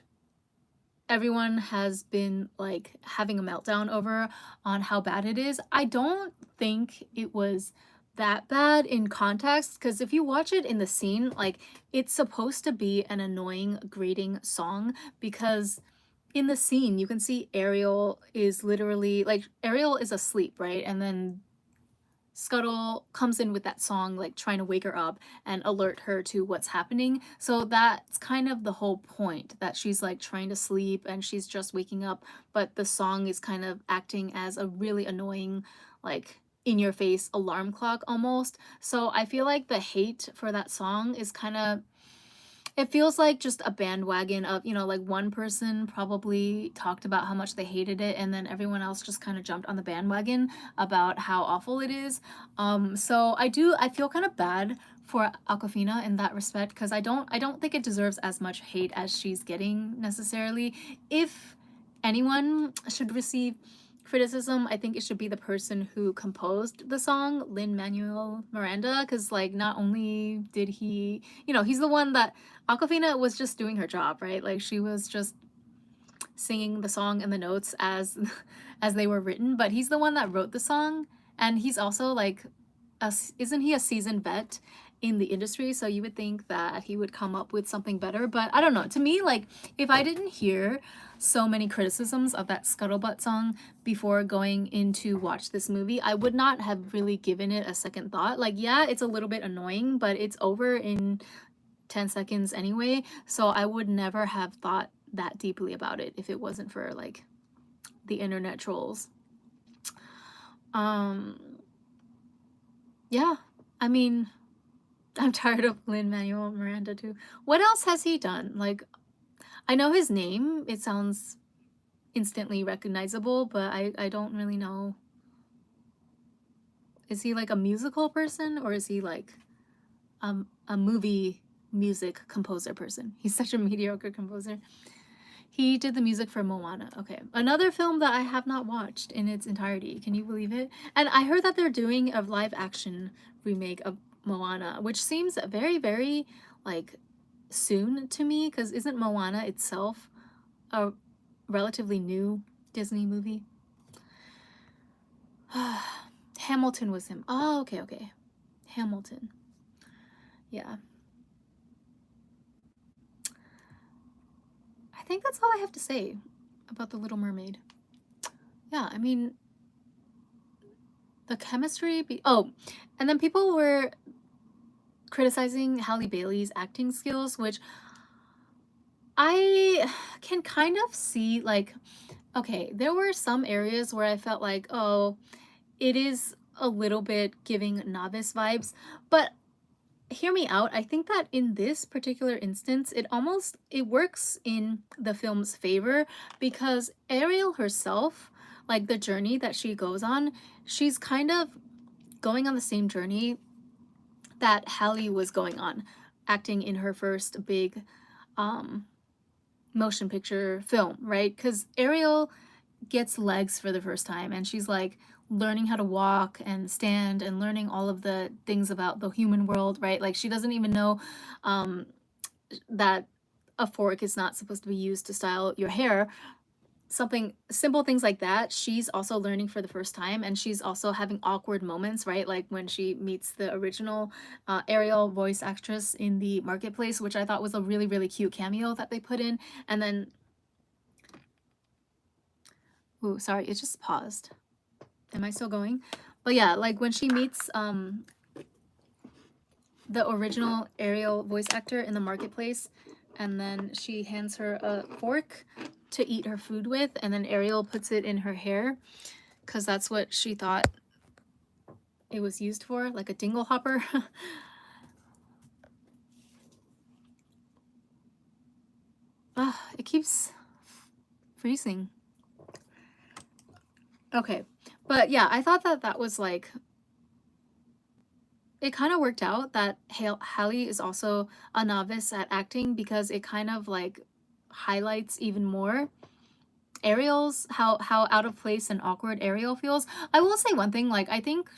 everyone has been like having a meltdown over on how bad it is. I don't think it was that bad in context, because if you watch it in the scene, like it's supposed to be an annoying, grating song, because in the scene you can see Ariel is literally like, Ariel is asleep, right? And then Scuttle comes in with that song, like trying to wake her up and alert her to what's happening. So that's kind of the whole point, that she's like trying to sleep and she's just waking up, but the song is kind of acting as a really annoying, like in your face alarm clock almost. So I feel like the hate for that song is kind of, it feels like just a bandwagon of, like one person probably talked about how much they hated it, and then everyone else just kind of jumped on the bandwagon about how awful it is. So I feel kind of bad for Aquafina in that respect, because I don't think it deserves as much hate as she's getting necessarily. If anyone should receive criticism, I think it should be the person who composed the song, Lin-Manuel Miranda, because like not only did he, he's the one that Aquafina was just doing her job, right? Like she was just singing the song and the notes as as they were written, but he's the one that wrote the song, and he's also like isn't he a seasoned vet in the industry? So you would think that he would come up with something better, but I don't know. To me, like, if I didn't hear so many criticisms of that Scuttlebutt song before going in to watch this movie, I would not have really given it a second thought. Like, yeah, it's a little bit annoying, but it's over in 10 seconds anyway, so I would never have thought that deeply about it if it wasn't for like the internet trolls. Yeah, I mean, I'm tired of Lin-Manuel Miranda too. What else has he done? Like, I know his name, it sounds instantly recognizable, but I don't really know. Is he like a musical person, or is he like a movie music composer person? He's such a mediocre composer. He did the music for Moana. Okay. Another film that I have not watched in its entirety. Can you believe it? And I heard that they're doing a live action remake of Moana, which seems very, very like soon to me, because isn't Moana itself a relatively new Disney movie? Hamilton was him. Oh, okay, okay. Hamilton. Yeah. I think that's all I have to say about The Little Mermaid. Yeah, I mean, the chemistry. Oh, and then people were criticizing Halle Bailey's acting skills, which I can kind of see. Like, okay, there were some areas where I felt like, oh, it is a little bit giving novice vibes, but hear me out. I think that in this particular instance, it works in the film's favor, because Ariel herself, like the journey that she goes on, she's kind of going on the same journey that Halle was going on, acting in her first big motion picture film, right? Because Ariel gets legs for the first time, and she's like learning how to walk and stand and learning all of the things about the human world, right? Like she doesn't even know that a fork is not supposed to be used to style your hair. Something simple, things like that, she's also learning for the first time, and she's also having awkward moments, right? Like when she meets the original Ariel voice actress in the marketplace, which I thought was a really, really cute cameo that they put in. And then, ooh, sorry, it just paused. Am I still going? But yeah, like when she meets the original Ariel voice actor in the marketplace, and then she hands her a fork to eat her food with, and then Ariel puts it in her hair because that's what she thought it was used for, like a dingle hopper. It keeps freezing. Okay, but yeah, I thought that that was like, it kind of worked out that Halle is also a novice at acting, because it kind of like highlights even more Ariel's how out of place and awkward Ariel feels. I will say one thing, like I think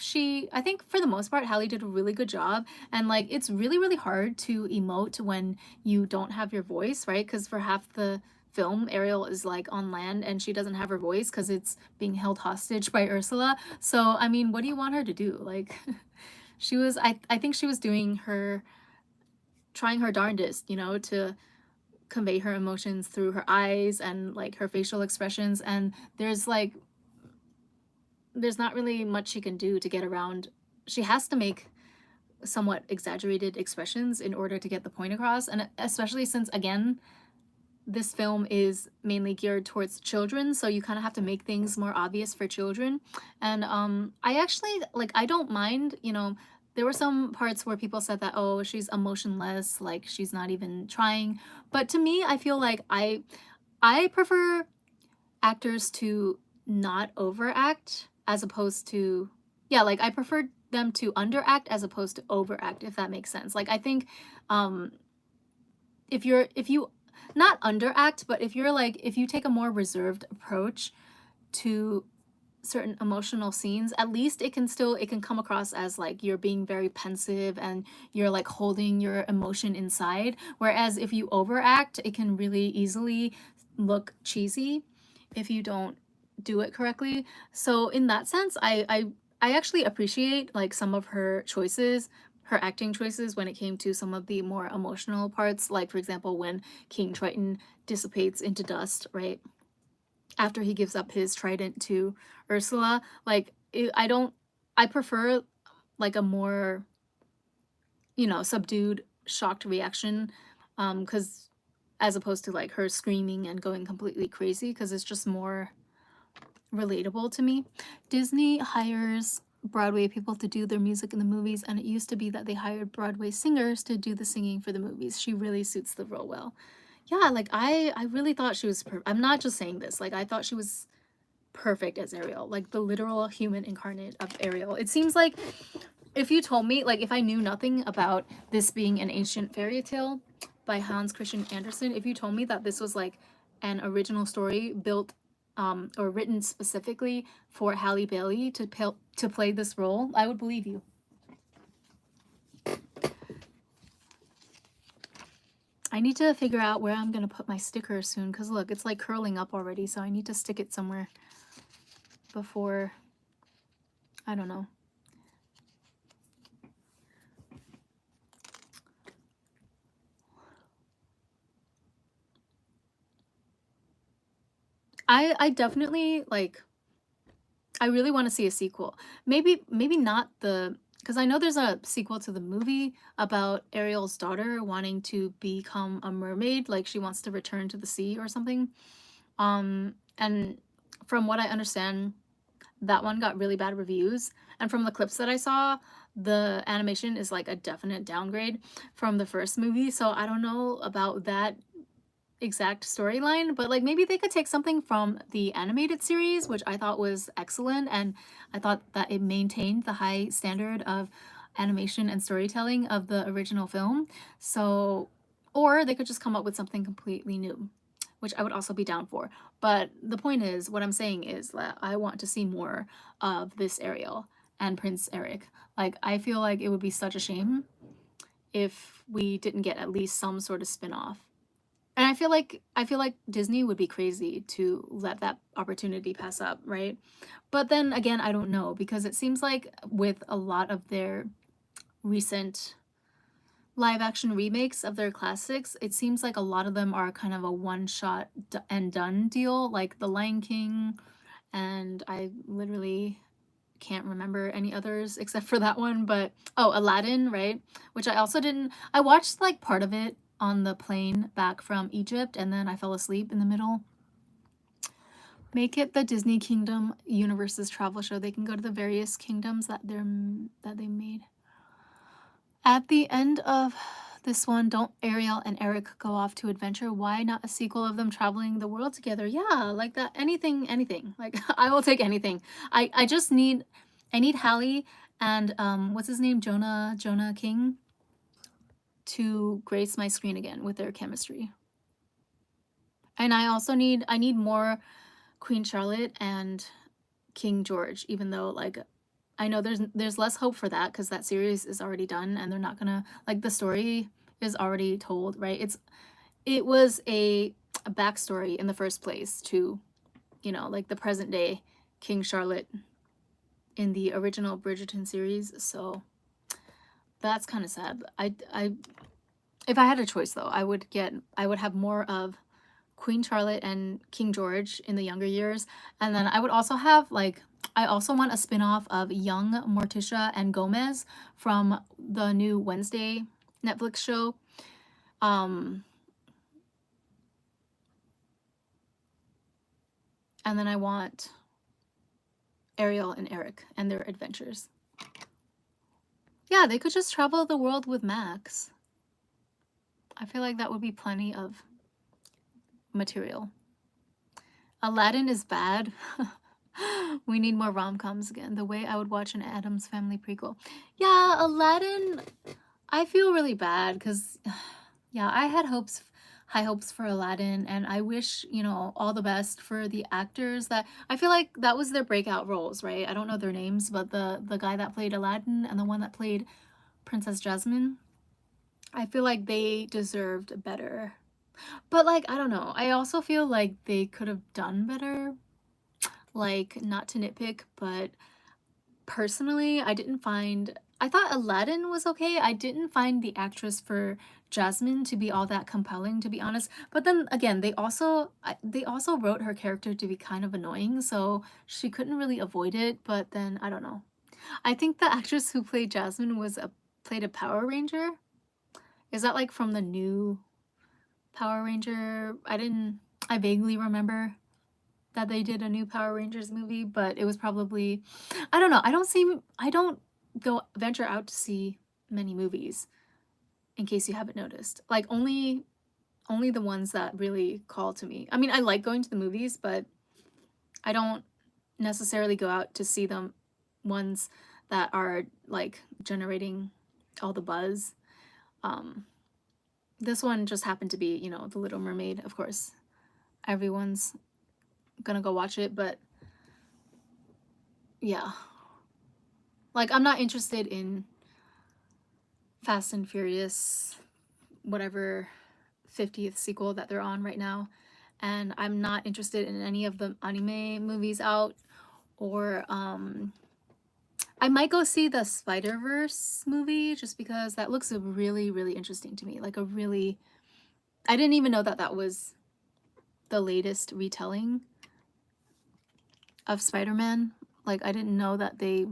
for the most part Halle did a really good job, and like it's really, really hard to emote when you don't have your voice, right? Because for half the film Ariel is like on land and she doesn't have her voice because it's being held hostage by Ursula. So I mean, what do you want her to do? Like she was, I think she was doing her, trying her darndest, to convey her emotions through her eyes and like her facial expressions, and there's not really much she can do to get around. She has to make somewhat exaggerated expressions in order to get the point across, and especially since, again, this film is mainly geared towards children, so you kind of have to make things more obvious for children. And I actually, like, I don't mind, there were some parts where people said that, oh, she's emotionless, like she's not even trying. But to me, I feel like I prefer actors to not overact as opposed to, yeah, like I prefer them to underact as opposed to overact, if that makes sense. Like I think um if you not underact, but if you're like, if you take a more reserved approach to certain emotional scenes, at least it can come across as like you're being very pensive and you're like holding your emotion inside. Whereas if you overact, it can really easily look cheesy if you don't do it correctly. So in that sense, I actually appreciate like some of her choices, her acting choices when it came to some of the more emotional parts, like for example when King Triton dissipates into dust, right? After he gives up his trident to Ursula. Like I don't, I prefer like a more, you know, subdued, shocked reaction, cuz as opposed to like her screaming and going completely crazy, cuz it's just more relatable to me. Disney hires Broadway people to do their music in the movies, and it used to be that they hired Broadway singers to do the singing for the movies. She really suits the role well. Yeah, like I really thought she was I'm not just saying this. Like I thought she was perfect as Ariel, like the literal human incarnate of Ariel. It seems like if you told me, like if I knew nothing about this being an ancient fairy tale by Hans Christian Andersen, if you told me that this was like an original story built or written specifically for Halle Bailey to play this role, I would believe you. I need to figure out where I'm gonna put my sticker soon, because look, it's like curling up already, so I need to stick it somewhere before, I don't know. I definitely like, I really want to see a sequel. Maybe not the, because I know there's a sequel to the movie about Ariel's daughter wanting to become a mermaid, like she wants to return to the sea or something. And from what I understand, that one got really bad reviews. And from the clips that I saw, the animation is like a definite downgrade from the first movie. So I don't know about that exact storyline, but like maybe they could take something from the animated series, which I thought was excellent, and I thought that it maintained the high standard of animation and storytelling of the original film. So, or they could just come up with something completely new, which I would also be down for. But the point is, what I'm saying is that I want to see more of this Ariel and Prince Eric. Like, I feel like it would be such a shame if we didn't get at least some sort of spin-off. And I feel like Disney would be crazy to let that opportunity pass up, right? But then again, I don't know, because it seems like with a lot of their recent live action remakes of their classics, it seems like a lot of them are kind of a one shot and done deal, like The Lion King, and I literally can't remember any others except for that one, but oh, Aladdin, right? Which I also didn't, I watched like part of it on the plane back from Egypt, and then I fell asleep in the middle. Make it the Disney Kingdom Universe's travel show. They can go to the various kingdoms that they made. At the end of this one, don't Ariel and Eric go off to adventure? Why not a sequel of them traveling the world together? Yeah, like that. Anything. Like I will take anything. I just need, I need Hallie and what's his name, Jonah King, to grace my screen again with their chemistry. And I need more Queen Charlotte and King George, even though like I know there's less hope for that because that series is already done and they're not gonna, like, the story is already told, right? It was a backstory in the first place to, you know, like the present day King Charlotte in the original Bridgerton series. So that's kind of sad. I if I had a choice though, I would have more of Queen Charlotte and King George in the younger years. And then I would also have like, I also want a spin-off of young Morticia and Gomez from the new Wednesday Netflix show. And then I want Ariel and Eric and their adventures. Yeah, they could just travel the world with Max. I feel like that would be plenty of material. Aladdin is bad. We need more rom-coms again. The way I would watch an Addams Family prequel. Yeah, Aladdin, I feel really bad because, yeah, I had high hopes for Aladdin, and I wish, you know, all the best for the actors that I feel like that was their breakout roles, right? I don't know their names, but the guy that played Aladdin and the one that played Princess Jasmine, I feel like they deserved better. But like, I don't know. I also feel like they could have done better. Like, not to nitpick, but personally, I thought Aladdin was okay. I didn't find the actress for Jasmine to be all that compelling, to be honest. But then again, they also wrote her character to be kind of annoying, so she couldn't really avoid it. But then I don't know. I think the actress who played Jasmine played a Power Ranger. Is that like from the new Power Ranger? I vaguely remember that they did a new Power Rangers movie, but it was probably, I don't know. I don't go venture out to see many movies, in case you haven't noticed. Like only the ones that really call to me. I mean, I like going to the movies, but I don't necessarily go out to see them ones that are like generating all the buzz. Um this one just happened to be, you know, The Little Mermaid, of course. Everyone's gonna go watch it, but yeah. Like, I'm not interested in Fast and Furious, whatever 50th sequel that they're on right now. And I'm not interested in any of the anime movies out. Or I might go see the Spider-Verse movie just because that looks really, really interesting to me. Like I didn't even know that that was the latest retelling of Spider-Man. Like, I didn't know that they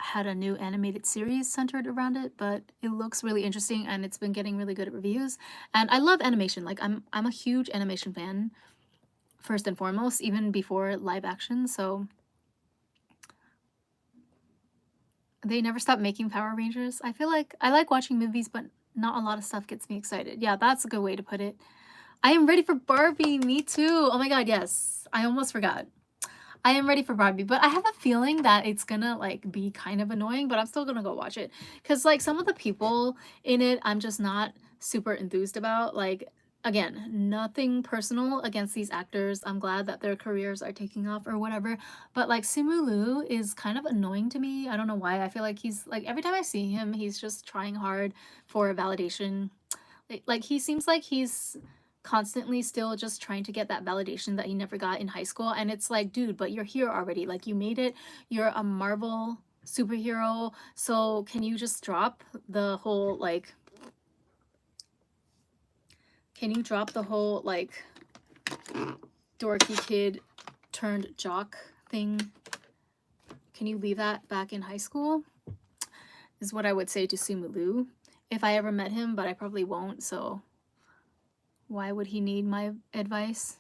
had a new animated series centered around it, but it looks really interesting and it's been getting really good reviews. And I love animation. Like, I'm a huge animation fan first and foremost, even before live action. So they never stop making Power Rangers. I feel like I like watching movies, but not a lot of stuff gets me excited. Yeah, that's a good way to put it. I am ready for Barbie. Me too. Oh my god, yes. I almost forgot. I am ready for Barbie, but I have a feeling that it's gonna like be kind of annoying, but I'm still gonna go watch it. Cause like some of the people in it, I'm just not super enthused about. Like, again, nothing personal against these actors. I'm glad that their careers are taking off or whatever. But like Simu Liu is kind of annoying to me. I don't know why. I feel like he's like every time I see him, he's just trying hard for validation. Like he seems like he's constantly still just trying to get that validation that he never got in high school, and it's like, dude, but you're here already. Like, you made it. You're a Marvel superhero, so can you just drop the whole like can you drop the whole like dorky kid turned jock thing? Can you leave that back in high school? Is what I would say to Simu Liu if I ever met him, but I probably won't, so why would he need my advice?